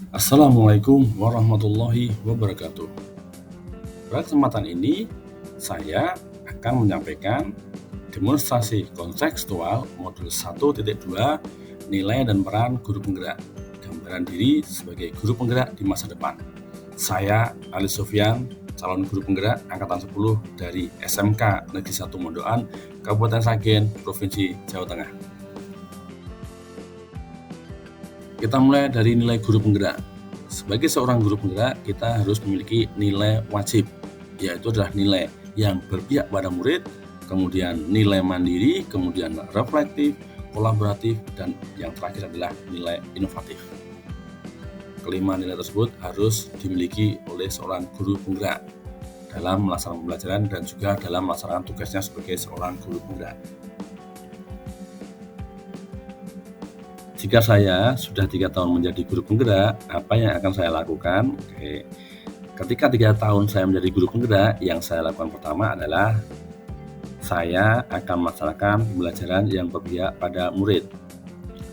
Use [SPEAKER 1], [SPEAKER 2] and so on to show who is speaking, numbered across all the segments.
[SPEAKER 1] Assalamualaikum warahmatullahi wabarakatuh. Pada kesempatan ini, saya akan menyampaikan demonstrasi kontekstual modul 1.2 nilai dan peran guru penggerak, gambaran diri sebagai guru penggerak di masa depan. Saya Ali Sofyan, calon guru penggerak angkatan 10 dari SMK Negeri 1 Mondoan, Kabupaten Sragen, Provinsi Jawa Tengah. Kita mulai dari nilai guru penggerak. Sebagai seorang guru penggerak, kita harus memiliki nilai wajib, yaitu adalah nilai yang berpihak pada murid, kemudian nilai mandiri, kemudian reflektif, kolaboratif, dan yang terakhir adalah nilai inovatif. Kelima nilai tersebut harus dimiliki oleh seorang guru penggerak dalam melaksanakan pembelajaran dan juga dalam melaksanakan tugasnya sebagai seorang guru penggerak. Jika saya sudah 3 tahun menjadi guru penggerak, apa yang akan saya lakukan? Ketika 3 tahun saya menjadi guru penggerak, yang saya lakukan pertama adalah saya akan melaksanakan pembelajaran yang berpihak pada murid.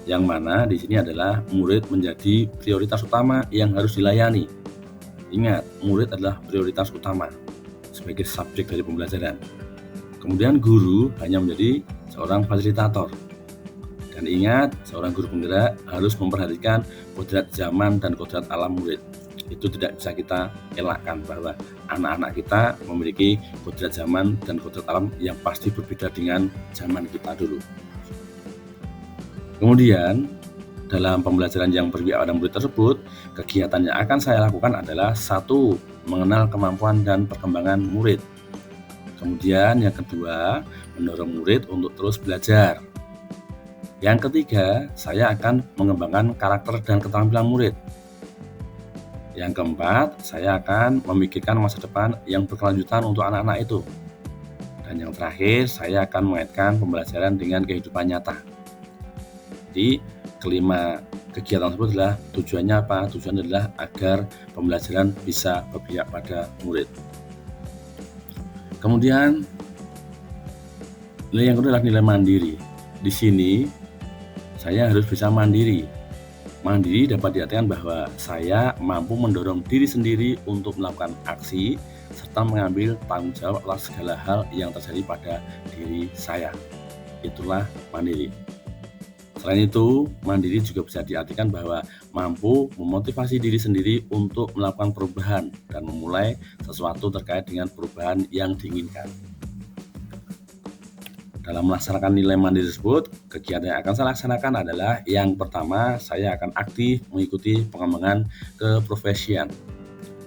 [SPEAKER 1] Yang mana di sini adalah murid menjadi prioritas utama yang harus dilayani. Ingat, murid adalah prioritas utama sebagai subjek dari pembelajaran. Kemudian guru hanya menjadi seorang fasilitator. Dan ingat, seorang guru penggerak harus memperhatikan kodrat zaman dan kodrat alam murid. Itu tidak bisa kita elakkan bahwa anak-anak kita memiliki kodrat zaman dan kodrat alam yang pasti berbeda dengan zaman kita dulu. Kemudian, dalam pembelajaran yang berpihak pada murid tersebut, kegiatan yang akan saya lakukan adalah 1. Mengenal kemampuan dan perkembangan murid. Kemudian yang kedua, mendorong murid untuk terus belajar. Yang ketiga, saya akan mengembangkan karakter dan keterampilan murid. Yang keempat, saya akan memikirkan masa depan yang berkelanjutan untuk anak-anak itu. Dan yang terakhir, saya akan mengaitkan pembelajaran dengan kehidupan nyata. Jadi, kelima kegiatan tersebut adalah tujuannya apa? Tujuannya adalah agar pembelajaran bisa berpihak pada murid. Kemudian, nilai yang kedua adalah nilai mandiri. Di sini, saya harus bisa mandiri. Mandiri dapat diartikan bahwa saya mampu mendorong diri sendiri untuk melakukan aksi serta mengambil tanggung jawab atas segala hal yang terjadi pada diri saya. Itulah mandiri. Selain itu, mandiri juga bisa diartikan bahwa mampu memotivasi diri sendiri untuk melakukan perubahan dan memulai sesuatu terkait dengan perubahan yang diinginkan. Dalam melaksanakan nilai mandiri tersebut, kegiatan yang akan saya laksanakan adalah yang pertama, saya akan aktif mengikuti pengembangan keprofesian.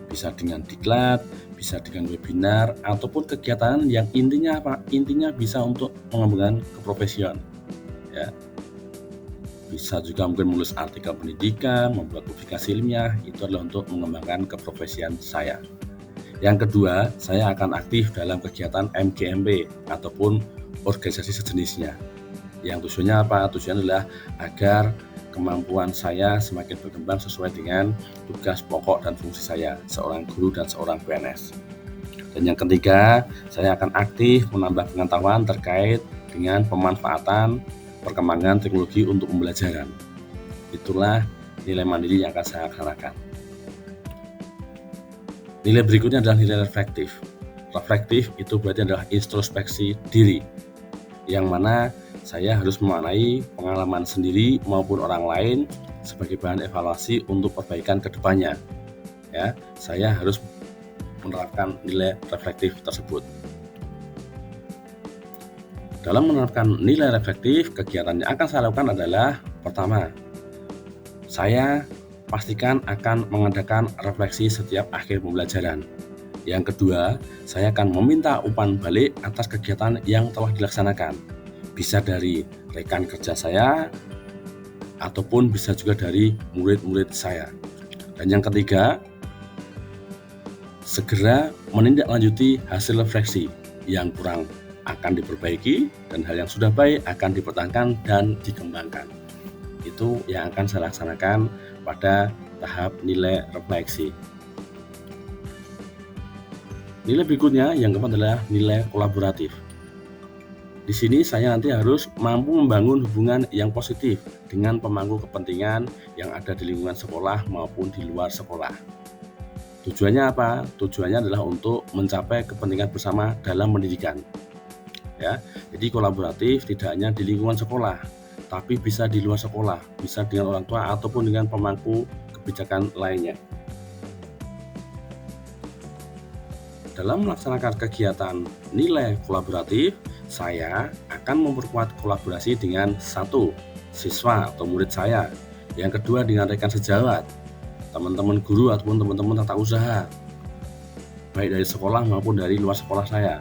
[SPEAKER 1] Bisa dengan diklat, bisa dengan webinar, ataupun kegiatan yang intinya apa? Intinya bisa untuk pengembangan keprofesian. Ya. Bisa juga mungkin menulis artikel pendidikan, membuat publikasi ilmiah, itu adalah untuk mengembangkan keprofesian saya. Yang kedua, saya akan aktif dalam kegiatan MGMP ataupun organisasi sejenisnya. Yang tujuannya apa? Tujuannya adalah agar kemampuan saya semakin berkembang sesuai dengan tugas pokok dan fungsi saya, seorang guru dan seorang PNS. Dan yang ketiga, saya akan aktif menambah pengetahuan terkait dengan pemanfaatan perkembangan teknologi untuk pembelajaran. Itulah nilai mandiri yang akan saya laksanakan. Nilai berikutnya adalah nilai reflektif. Reflektif itu berarti adalah introspeksi diri, yang mana saya harus memaknai pengalaman sendiri maupun orang lain sebagai bahan evaluasi untuk perbaikan ke depannya. Ya, saya harus menerapkan nilai reflektif tersebut. Dalam menerapkan nilai reflektif, kegiatan yang akan saya lakukan adalah pertama, saya pastikan akan mengadakan refleksi setiap akhir pembelajaran. Yang kedua, saya akan meminta umpan balik atas kegiatan yang telah dilaksanakan. Bisa dari rekan kerja saya, ataupun bisa juga dari murid-murid saya. Dan yang ketiga, segera menindaklanjuti hasil refleksi. Yang kurang akan diperbaiki, dan hal yang sudah baik akan dipertahankan dan dikembangkan. Itu yang akan saya laksanakan pada tahap nilai refleksi. Nilai berikutnya yang keempat adalah nilai kolaboratif. Di sini saya nanti harus mampu membangun hubungan yang positif dengan pemangku kepentingan yang ada di lingkungan sekolah maupun di luar sekolah. Tujuannya apa? Tujuannya adalah untuk mencapai kepentingan bersama dalam pendidikan. Ya, jadi kolaboratif tidak hanya di lingkungan sekolah, tapi bisa di luar sekolah, bisa dengan orang tua ataupun dengan pemangku kebijakan lainnya. Dalam melaksanakan kegiatan nilai kolaboratif, saya akan memperkuat kolaborasi dengan satu, siswa atau murid saya. Yang kedua dengan rekan sejawat, teman-teman guru ataupun teman-teman tata usaha, baik dari sekolah maupun dari luar sekolah saya.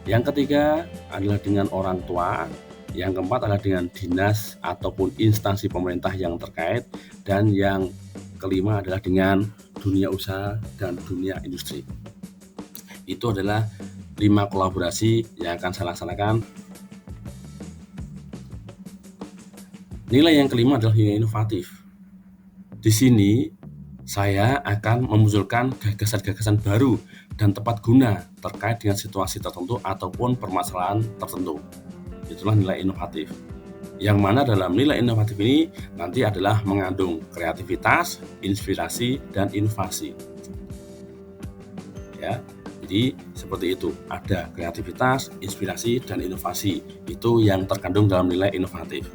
[SPEAKER 1] Yang ketiga adalah dengan orang tua. Yang keempat adalah dengan dinas ataupun instansi pemerintah yang terkait. Dan yang kelima adalah dengan dunia usaha dan dunia industri. Itu adalah 5 kolaborasi yang akan saya laksanakan. Nilai yang kelima adalah nilai inovatif. Di sini saya akan memunculkan gagasan-gagasan baru dan tepat guna terkait dengan situasi tertentu ataupun permasalahan tertentu. Itulah nilai inovatif. Yang mana dalam nilai inovatif ini nanti adalah mengandung kreativitas, inspirasi, dan inovasi. Ya, jadi seperti itu, ada kreativitas, inspirasi, dan inovasi. Itu yang terkandung dalam nilai inovatif.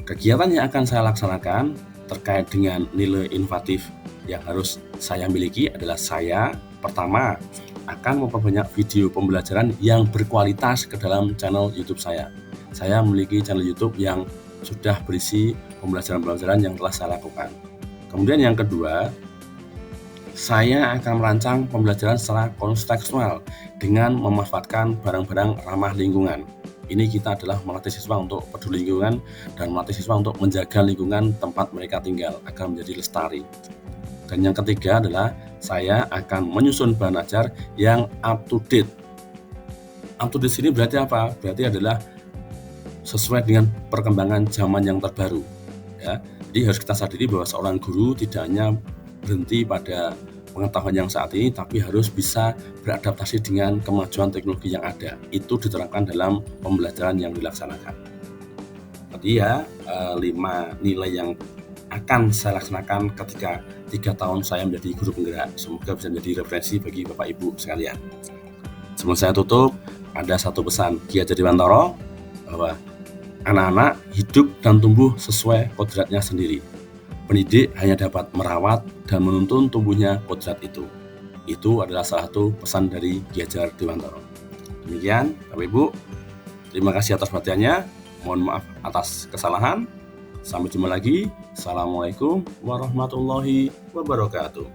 [SPEAKER 1] Kegiatan yang akan saya laksanakan terkait dengan nilai inovatif yang harus saya miliki adalah saya pertama akan memperbanyak video pembelajaran yang berkualitas ke dalam channel YouTube saya. Saya memiliki channel YouTube yang sudah berisi pembelajaran-pembelajaran yang telah saya lakukan. Kemudian yang kedua, saya akan merancang pembelajaran secara kontekstual dengan memanfaatkan barang-barang ramah lingkungan. Ini kita adalah melatih siswa untuk peduli lingkungan dan melatih siswa untuk menjaga lingkungan tempat mereka tinggal agar menjadi lestari. Dan yang ketiga adalah saya akan menyusun bahan ajar yang up to date. Up to date sini berarti apa? Berarti adalah sesuai dengan perkembangan zaman yang terbaru. Ya, jadi harus kita sadari bahwa seorang guru tidak hanya berhenti pada pengetahuan yang saat ini, tapi harus bisa beradaptasi dengan kemajuan teknologi yang ada. Itu diterapkan dalam pembelajaran yang dilaksanakan. Tadi ya 5 nilai yang akan saya laksanakan ketika 3 tahun saya menjadi guru penggerak. Semoga bisa menjadi referensi bagi Bapak Ibu sekalian. Sebelum saya tutup, ada satu pesan Ki Hajar Dewantara bahwa anak-anak hidup dan tumbuh sesuai kodratnya sendiri. Pendidik hanya dapat merawat dan menuntun tumbuhnya kodrat itu. Itu adalah salah satu pesan dari Ki Hajar Dewantara. Demikian, Bapak Ibu. Terima kasih atas perhatiannya. Mohon maaf atas kesalahan. Sampai jumpa lagi. Assalamualaikum warahmatullahi wabarakatuh.